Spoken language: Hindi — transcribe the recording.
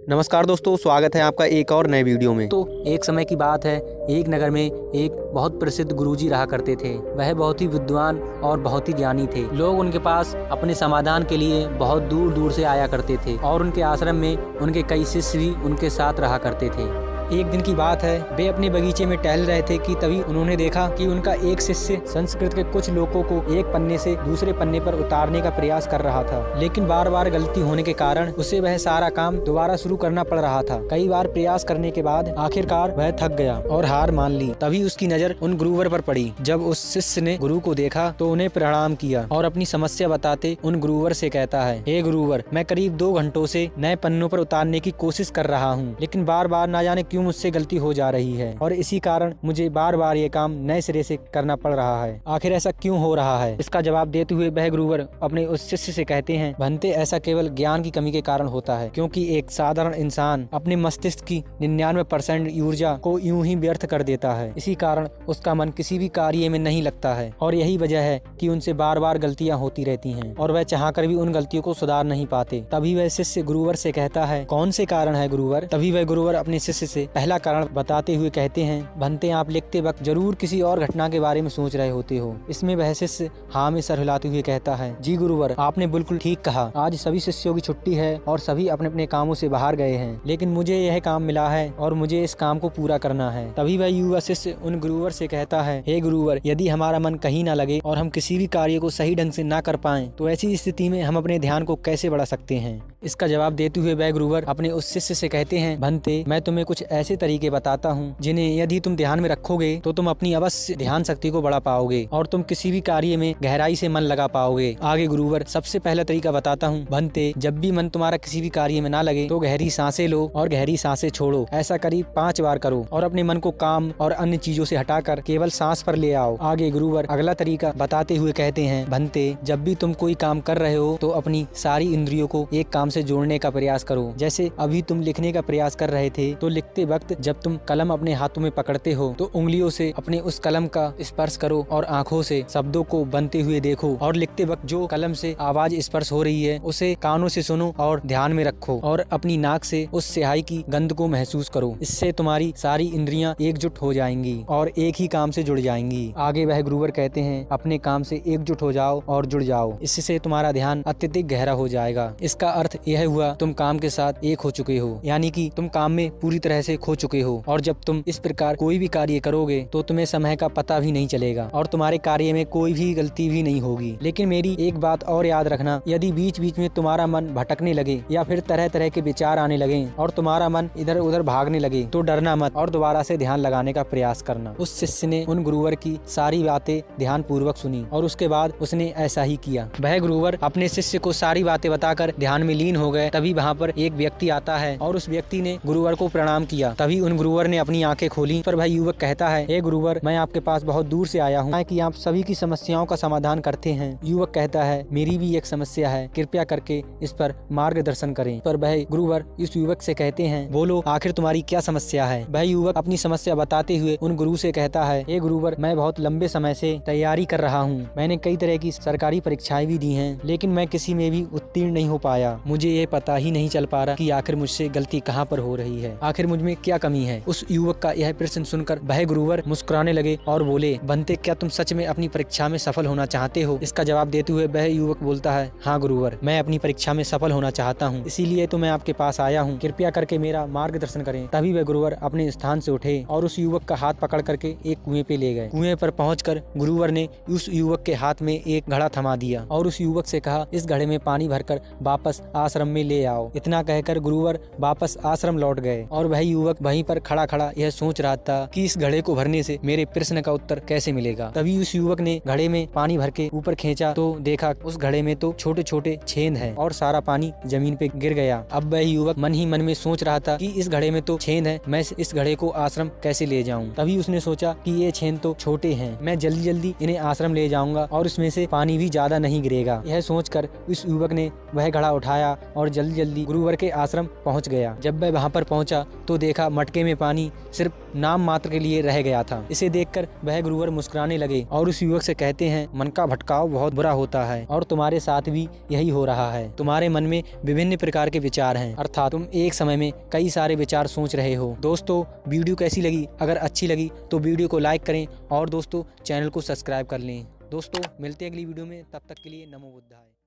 नमस्कार दोस्तों, स्वागत है आपका एक और नए वीडियो में। तो एक समय की बात है, एक नगर में एक बहुत प्रसिद्ध गुरुजी रहा करते थे। वह बहुत ही विद्वान और बहुत ही ज्ञानी थे। लोग उनके पास अपने समाधान के लिए बहुत दूर दूर से आया करते थे और उनके आश्रम में उनके कई शिष्य भी उनके साथ रहा करते थे। एक दिन की बात है, वे अपने बगीचे में टहल रहे थे कि तभी उन्होंने देखा कि उनका एक शिष्य संस्कृत के कुछ श्लोकों को एक पन्ने से दूसरे पन्ने पर उतारने का प्रयास कर रहा था, लेकिन बार बार गलती होने के कारण उसे वह सारा काम दोबारा शुरू करना पड़ रहा था। कई बार प्रयास करने के बाद आखिरकार वह थक गया और हार मान ली। तभी उसकी नजर उन गुरुवर पर पड़ी। जब उस शिष्य ने गुरु को देखा तो उन्हें प्रणाम किया और अपनी समस्या बताते उन गुरुवर से कहता है, हे गुरुवर, मैं करीब 2 घंटों से नए पन्नों पर उतारने की कोशिश कर रहा हूँ, लेकिन बार बार ना जाने क्यों मुझसे गलती हो जा रही है और इसी कारण मुझे बार बार ये काम नए सिरे से करना पड़ रहा है। आखिर ऐसा क्यों हो रहा है? इसका जवाब देते हुए वह गुरुवर अपने उस शिष्य से कहते हैं, भंते, ऐसा केवल ज्ञान की कमी के कारण होता है, क्योंकि एक साधारण इंसान अपने मस्तिष्क की 99% ऊर्जा को यूं ही व्यर्थ कर देता है। इसी कारण उसका मन किसी भी कार्य में नहीं लगता है और यही वजह है कि उनसे बार बार गलतियां होती रहती हैं और वह चाहकर भी उन गलतियों को सुधार नहीं पाते। तभी वह शिष्य गुरुवर से कहता है, कौन से कारण है गुरुवर? तभी वह गुरुवर अपने शिष्य से पहला कारण बताते हुए कहते हैं, भंते, आप लिखते वक्त जरूर किसी और घटना के बारे में सोच रहे होते हो। इसमें वह शिष्य हाँ में सर हिलाते हुए कहता है, जी गुरुवर, आपने बिल्कुल ठीक कहा। आज सभी शिष्यों की छुट्टी है और सभी अपने अपने कामों से बाहर गए हैं, लेकिन मुझे यह काम मिला है और मुझे इस काम को पूरा करना है। तभी वह युवा शिष्य उन गुरुवर से कहता है, हे गुरुवर, यदि हमारा मन कहीं न लगे और हम किसी भी कार्य को सही ढंग से ना कर पाएं, तो ऐसी स्थिति में हम अपने ध्यान को कैसे बढ़ा सकते हैं? इसका जवाब देते हुए वह गुरुवर अपने उस शिष्य से कहते हैं, भंते, मैं तुम्हें कुछ ऐसे तरीके बताता हूँ जिन्हें यदि तुम ध्यान में रखोगे तो तुम अपनी अवश्य ध्यान शक्ति को बढ़ा पाओगे और तुम किसी भी कार्य में गहराई से मन लगा पाओगे। आगे गुरुवर सबसे पहला तरीका बताता हूँ, भंते, जब भी मन तुम्हारा किसी भी कार्य में ना लगे तो गहरी सांसें लो और गहरी सांसें छोड़ो। ऐसा करीब 5 बार करो और अपने मन को काम और अन्य चीजों से हटाकर केवल सांस पर ले आओ। आगे गुरुवर अगला तरीका बताते हुए कहते हैं, भंते, जब भी तुम कोई काम कर रहे हो तो अपनी सारी इंद्रियों को एक काम से जोड़ने का प्रयास करो। जैसे अभी तुम लिखने का प्रयास कर रहे थे तो लिखते वक्त जब तुम कलम अपने हाथों में पकड़ते हो तो उंगलियों से अपने उस कलम का स्पर्श करो और आंखों से शब्दों को बनते हुए देखो और लिखते वक्त जो कलम से आवाज स्पर्श हो रही है उसे कानों से सुनो और ध्यान में रखो और अपनी नाक से उस स्याही की गंध को महसूस करो। इससे तुम्हारी सारी इंद्रियां एकजुट हो जाएंगी और एक ही काम से जुड़ जाएंगी। आगे वह गुरुवर कहते हैं, अपने काम से एकजुट हो जाओ और जुड़ जाओ, इससे तुम्हारा ध्यान अत्यधिक गहरा हो जाएगा। इसका अर्थ यह हुआ तुम काम के साथ एक हो चुके हो, यानी कि तुम काम में पूरी तरह से खो चुके हो और जब तुम इस प्रकार कोई भी कार्य करोगे तो तुम्हें समय का पता भी नहीं चलेगा और तुम्हारे कार्य में कोई भी गलती भी नहीं होगी। लेकिन मेरी एक बात और याद रखना, यदि बीच बीच में तुम्हारा मन भटकने लगे या फिर तरह तरह के विचार आने लगे और तुम्हारा मन इधर उधर भागने लगे तो डरना मत और दोबारा से ध्यान लगाने का प्रयास करना। उस शिष्य ने उन गुरुवर की सारी बातें ध्यान पूर्वक सुनी और उसके बाद उसने ऐसा ही किया। वह गुरुवर अपने शिष्य को सारी बातें बताकर ध्यान में लीन हो गए। तभी वहाँ पर एक व्यक्ति आता है और उस व्यक्ति ने गुरुवर को प्रणाम किया। तभी उन गुरुवर ने अपनी आंखें खोली। पर वह युवक कहता है, हे गुरुवर, मैं आपके पास बहुत दूर से आया हूँ कि आप सभी की समस्याओं का समाधान करते हैं। युवक कहता है, मेरी भी एक समस्या है, कृपया करके इस पर मार्गदर्शन करें। पर वह गुरुवर इस युवक से कहते हैं, बोलो, आखिर तुम्हारी क्या समस्या है? वह युवक अपनी समस्या बताते हुए उन गुरु से कहता है, हे गुरुवर, मैं बहुत लंबे समय से तैयारी कर रहा हूँ। मैंने कई तरह की सरकारी परीक्षाएं भी दी हैं, लेकिन मैं किसी में भी उत्तीर्ण नहीं हो पाया। मुझे ये पता ही नहीं चल पा रहा कि आखिर मुझसे गलती कहाँ पर हो रही है, आखिर मुझ में क्या कमी है। उस युवक का यह प्रश्न सुनकर वह गुरुवर मुस्कुराने लगे और बोले, भंते, क्या तुम सच में अपनी परीक्षा में सफल होना चाहते हो? इसका जवाब देते हुए वह युवक बोलता है, हाँ गुरुवर, मैं अपनी परीक्षा में सफल होना चाहता हूँ, इसीलिए तो मैं आपके पास आया हूँ, कृपया करके मेरा मार्गदर्शन करें। तभी वह गुरुवर अपने स्थान से उठे और उस युवक का हाथ पकड़ करके एक कुएं पे ले गए। कुएं पर पहुंचकर गुरुवर ने उस युवक के हाथ में एक घड़ा थमा दिया और उस युवक से कहा, इस घड़े में पानी भरकर वापस आश्रम में ले आओ। इतना कहकर गुरुवर वापस आश्रम लौट गए और वह युवक वहीं पर खड़ा खड़ा यह सोच रहा था कि इस घड़े को भरने से मेरे प्रश्न का उत्तर कैसे मिलेगा। तभी उस युवक ने घड़े में पानी भर के ऊपर खींचा तो देखा उस घड़े में तो छोटे छोटे छेद हैं और सारा पानी जमीन पे गिर गया। अब वह युवक मन ही मन में सोच रहा था कि इस घड़े में तो छेद है, मैं इस घड़े को आश्रम कैसे ले जाऊं। तभी उसने सोचा कि ये छेद तो छोटे हैं, मैं जल्दी जल्दी इन्हें आश्रम ले जाऊंगा और उसमें से पानी भी ज्यादा नहीं गिरेगा। यह सोचकर उस युवक ने वह घड़ा उठाया और जल्दी जल्दी गुरुवर के आश्रम पहुंच गया। जब वह वहां पर पहुंचा तो देखा मटके में पानी सिर्फ नाम मात्र के लिए रह गया था। इसे देखकर वह गुरुवर मुस्कुराने लगे और उस युवक से कहते हैं, मन का भटकाव बहुत बुरा होता है और तुम्हारे साथ भी यही हो रहा है। तुम्हारे मन में विभिन्न प्रकार के विचार हैं, अर्थात तुम एक समय में कई सारे विचार सोच रहे हो। दोस्तों, वीडियो कैसी लगी? अगर अच्छी लगी तो वीडियो को लाइक करें और दोस्तों चैनल को सब्सक्राइब कर लें। दोस्तों, मिलते हैं अगली वीडियो में, तब तक के लिए नमो बुद्धाय।